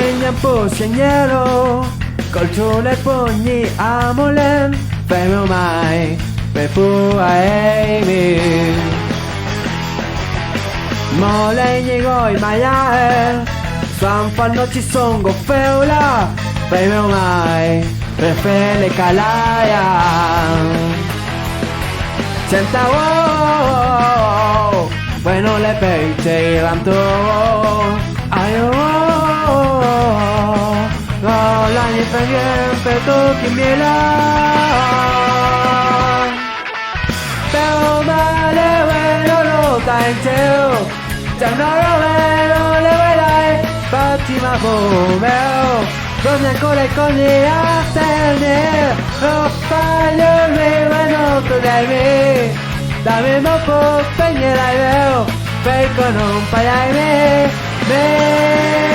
Kingen på signero, col sole pugni a molen, fermo mai, per pura Amy. Molen llegó y maya, San Fanochi songo feula, fermo mai, per fele calaya. Senta wo, bueno le peite y ranto, ay la ni pengen peto kimiela, pero vale bueno no tainteo, ya no lo veo le veré, Fatima Bomeo, donde ancora i cogni a tenere, lo fallo mi bueno tu dai me, dammi un po' spegnere veo, per non pagare me.